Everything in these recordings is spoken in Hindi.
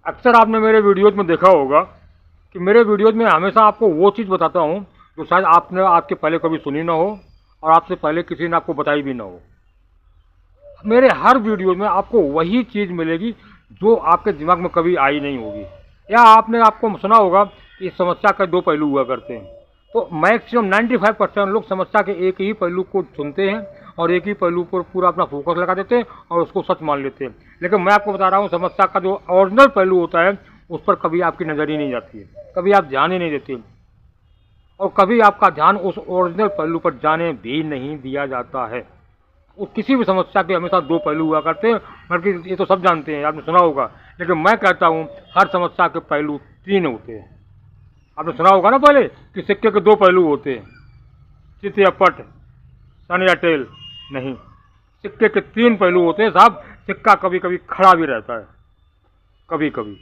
अक्सर आपने मेरे वीडियोज़ में देखा होगा कि मेरे वीडियोज़ में हमेशा आपको वो चीज़ बताता हूँ जो शायद आपने आपके पहले कभी सुनी ना हो और आपसे पहले किसी ने आपको बताई भी ना हो। मेरे हर वीडियो में आपको वही चीज़ मिलेगी जो आपके दिमाग में कभी आई नहीं होगी, या आपने आपको सुना होगा कि इस समस्या के दो पहलू हुआ करते हैं। तो मैक्सिमम 95% लोग समस्या के एक ही पहलू को सुनते हैं और एक ही पहलू पर पूरा अपना फोकस लगा देते हैं और उसको सच मान लेते हैं। लेकिन मैं आपको बता रहा हूँ, समस्या का जो ओरिजिनल पहलू होता है उस पर कभी आपकी नज़र ही नहीं जाती है, कभी आप ध्यान ही नहीं देते और कभी आपका ध्यान उस ओरिजिनल पहलू पर जाने भी नहीं दिया जाता है। वो किसी भी समस्या के हमेशा दो पहलू हुआ करते हैं, बल्कि ये तो सब जानते हैं, आपने सुना होगा। लेकिन मैं कहता हूँ हर समस्या के पहलू तीन होते हैं। आपने सुना होगा ना पहले कि सिक्के के दो पहलू होते हैं, चित या पट, सन या टेल। नहीं, सिक्के के तीन पहलू होते हैं साहब। सिक्का कभी कभी खड़ा भी रहता है, कभी कभी।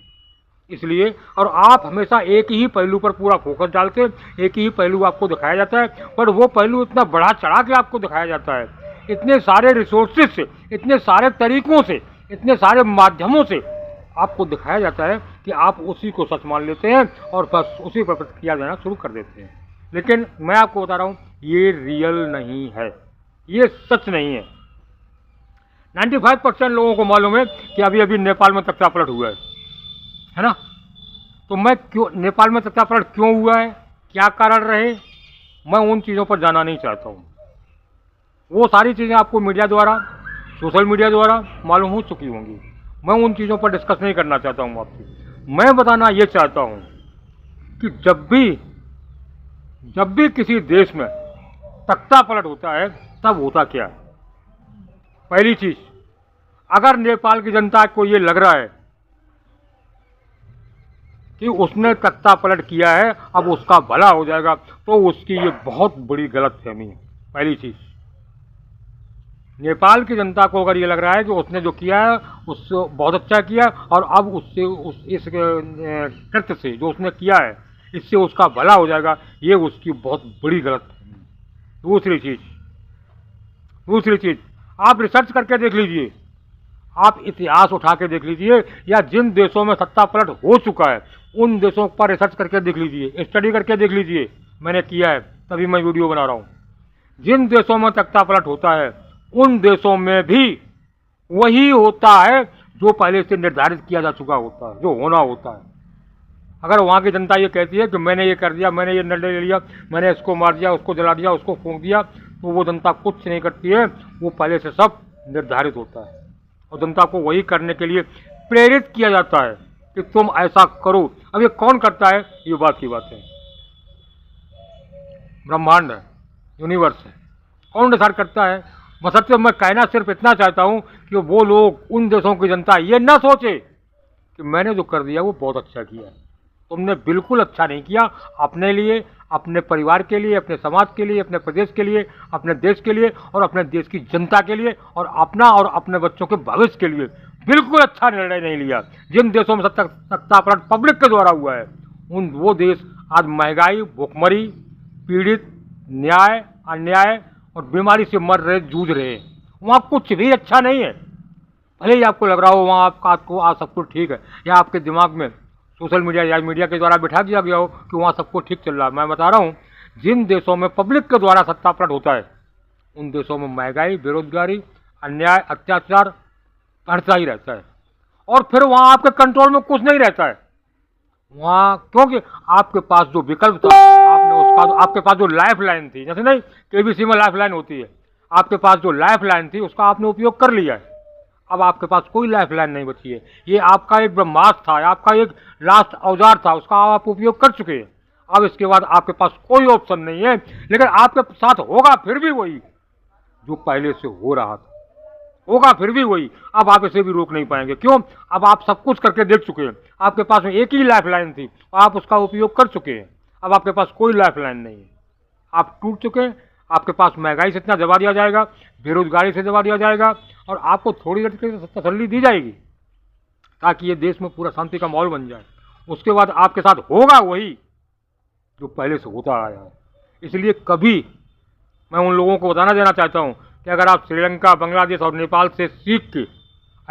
इसलिए और आप हमेशा एक ही पहलू पर पूरा फोकस डालते हैं, एक ही पहलू आपको दिखाया जाता है, पर वो पहलू इतना बढ़ा चढ़ा के आपको दिखाया जाता है, इतने सारे रिसोर्सेज से, इतने सारे तरीकों से, इतने सारे माध्यमों से आपको दिखाया जाता है कि आप उसी को सच मान लेते हैं और बस उसी पर प्रतिक्रिया देना शुरू कर देते हैं। लेकिन मैं आपको बता रहा हूँ ये रियल नहीं है, ये सच नहीं है। 95% लोगों को मालूम है कि अभी अभी नेपाल में तख्तापलट हुआ है ना। तो मैं क्यों नेपाल में तख्तापलट क्यों हुआ है, क्या कारण रहे, मैं उन चीज़ों पर जाना नहीं चाहता हूँ। वो सारी चीज़ें आपको मीडिया द्वारा, सोशल मीडिया द्वारा मालूम हो चुकी होंगी। मैं उन चीज़ों पर डिस्कस नहीं करना चाहता हूँ आपसे। मैं बताना ये चाहता हूँ कि जब भी किसी देश में तख्तापलट होता है तब होता क्या है। पहली चीज़, अगर नेपाल की जनता को ये लग रहा है कि उसने तख्तापलट किया है अब उसका भला हो जाएगा, तो उसकी ये बहुत बड़ी गलतफहमी है। पहली चीज़, नेपाल की जनता को अगर ये लग रहा है कि उसने जो किया है उससे बहुत अच्छा किया और अब उससे इस कृत्य से जो उसने किया है इससे उसका भला हो जाएगा, ये उसकी बहुत बड़ी गलतफहमी है। दूसरी चीज़, आप रिसर्च करके देख लीजिए, आप इतिहास उठा के देख लीजिए, या जिन देशों में सत्ता पलट हो चुका है उन देशों पर रिसर्च करके देख लीजिए, स्टडी करके देख लीजिए। मैंने किया है तभी मैं वीडियो बना रहा हूँ। जिन देशों में तख्ता पलट होता है उन देशों में भी वही होता है जो पहले से निर्धारित किया जा चुका होता है, जो होना होता है। अगर वहाँ की जनता ये कहती है कि मैंने ये कर दिया, मैंने ये निर्णय ले लिया, मैंने इसको मार दिया, उसको जला दिया, उसको फूंक दिया, तो वो जनता कुछ नहीं करती है, वो पहले से सब निर्धारित होता है और जनता को वही करने के लिए प्रेरित किया जाता है कि तुम ऐसा करो। अब ये कौन करता है, ये बात की बात है। ब्रह्मांड है, यूनिवर्स है, कौन डिसाइड करता है। बशर्ते मैं कहना सिर्फ इतना चाहता हूँ कि वो लोग, उन देशों की जनता ये ना सोचे कि मैंने जो कर दिया वो बहुत अच्छा किया है। तुमने बिल्कुल अच्छा नहीं किया, अपने लिए, अपने परिवार के लिए, अपने समाज के लिए, अपने प्रदेश के लिए, अपने देश के लिए और अपने देश की जनता के लिए और अपना और अपने बच्चों के भविष्य के लिए बिल्कुल अच्छा निर्णय नहीं लिया। जिन देशों में सत्तापलट पब्लिक के द्वारा हुआ है वो देश आज महंगाई, भुखमरी, पीड़ित, न्याय, अन्याय और बीमारी से मर रहे, जूझ रहे। वहाँ कुछ भी अच्छा नहीं है। भले ही आपको लग रहा हो वहाँ आपको आज सब कुछ ठीक है, या आपके दिमाग में सोशल मीडिया या मीडिया के द्वारा बिठा दिया गया हो कि वहाँ सब कुछ ठीक चल रहा है। मैं बता रहा हूँ, जिन देशों में पब्लिक के द्वारा सत्तापलट होता है उन देशों में महंगाई, बेरोजगारी, अन्याय, अत्याचार बढ़ता ही रहता है और फिर वहाँ आपके कंट्रोल में कुछ नहीं रहता है। वहाँ क्योंकि आपके पास जो विकल्प था, आपने उसका, आपके पास जो लाइफ लाइन थी, जैसे नहीं केबीसी में लाइफ लाइन होती है, आपके पास जो लाइफ लाइन थी उसका आपने उपयोग कर लिया है। अब आपके पास कोई लाइफ लाइन नहीं बची है। ये आपका एक ब्रह्मास्त्र था, आपका एक लास्ट औजार था, उसका आप उपयोग कर चुके हैं। अब इसके बाद आपके पास कोई ऑप्शन नहीं है, लेकिन आपके साथ होगा फिर भी वही जो पहले से हो रहा था, होगा फिर भी वही। अब आप इसे भी रोक नहीं पाएंगे। क्यों? अब आप सब कुछ करके देख चुके हैं, आपके पास में एक ही लाइफ लाइन थी, आप उसका उपयोग कर चुके हैं। अब आपके पास कोई लाइफ लाइन नहीं है, आप टूट चुके हैं। आपके पास महंगाई से इतना दबा दिया जाएगा, बेरोजगारी से दबा दिया जाएगा और आपको थोड़ी देर की तसल्ली दी जाएगी ताकि ये देश में पूरा शांति का माहौल बन जाए। उसके बाद आपके साथ होगा वही जो पहले से होता आया है। इसलिए कभी मैं उन लोगों को बताना देना चाहता हूँ कि अगर आप श्रीलंका, बांग्लादेश और नेपाल से सीख के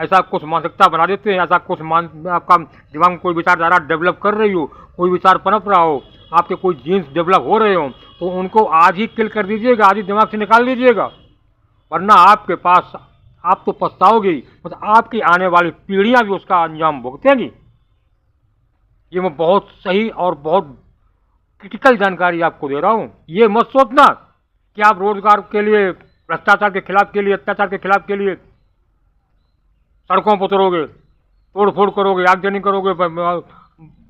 ऐसा कुछ मानसिकता बना देते हैं, ऐसा कुछ आपका दिमाग में कोई विचारधारा डेवलप कर रही हो, कोई विचार पनप रहा हो, आपके कोई जीन्स डेवलप हो रहे हो, तो उनको आज ही किल कर दीजिएगा, आज ही दिमाग से निकाल दीजिएगा, वरना आपके पास आप तो पछताओगे, मतलब आपकी आने वाली पीढ़ियां भी उसका अंजाम भुगतेंगी। ये मैं बहुत सही और बहुत क्रिटिकल जानकारी आपको दे रहा हूँ। ये मत सोचना कि आप रोजगार के लिए, भ्रष्टाचार के खिलाफ के लिए, अत्याचार के खिलाफ के लिए सड़कों पर उतरोगे, तोड़ फोड़ करोगे, आगजनी करोगे,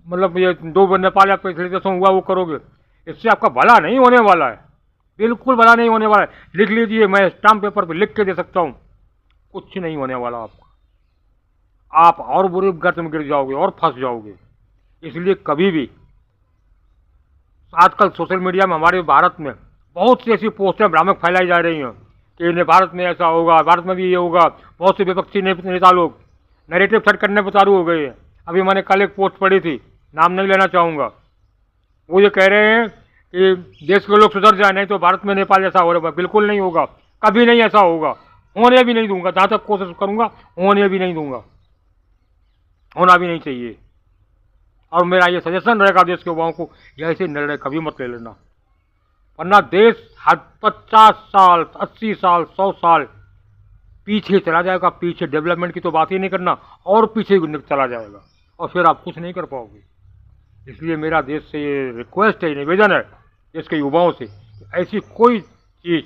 मतलब ये दो नेपाल या पिछले देशों हुआ वो करोगे। इससे आपका भला नहीं होने वाला है, बिल्कुल भला नहीं होने वाला है। लिख लीजिए, मैं स्टाम्प पेपर पे लिख के दे सकता हूँ, कुछ नहीं होने वाला आपका। आप और बुरे गर्त में गिर जाओगे और फंस जाओगे। इसलिए कभी भी, आजकल सोशल मीडिया में हमारे भारत में बहुत सी ऐसी पोस्टें भ्रामक फैलाई जा रही हैं कि भारत में ऐसा होगा, भारत में भी ये होगा। बहुत से विपक्षी नेता लोग नैरेटिव सेट करने पर चालू हो गए हैं। अभी मैंने कल एक पोस्ट पढ़ी थी, नाम नहीं लेना चाहूँगा, वो ये कह रहे हैं कि देश के लोग सुधर जाए, नहीं तो भारत में नेपाल जैसा हो रहा है। बिल्कुल नहीं होगा, कभी नहीं ऐसा होगा, होने भी नहीं दूंगा, जहाँ तक कोशिश करूँगा होने भी नहीं दूंगा, होना भी नहीं चाहिए। और मेरा ये सजेशन रहेगा देश के युवाओं को, ऐसे निर्णय कभी मत ले लेना, वरना देश 50 साल, 80 साल, 100 साल पीछे चला जाएगा। पीछे डेवलपमेंट की तो बात ही नहीं करना, और पीछे चला जाएगा, और फिर आप कुछ नहीं कर पाओगे। इसलिए मेरा देश से ये रिक्वेस्ट है, निवेदन है देश के युवाओं से, ऐसी कोई चीज़,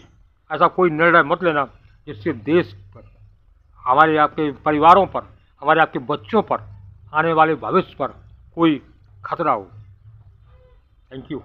ऐसा कोई निर्णय मत लेना जिससे देश पर, हमारे आपके परिवारों पर, हमारे आपके बच्चों पर, आने वाले भविष्य पर कोई खतरा हो। Thank you.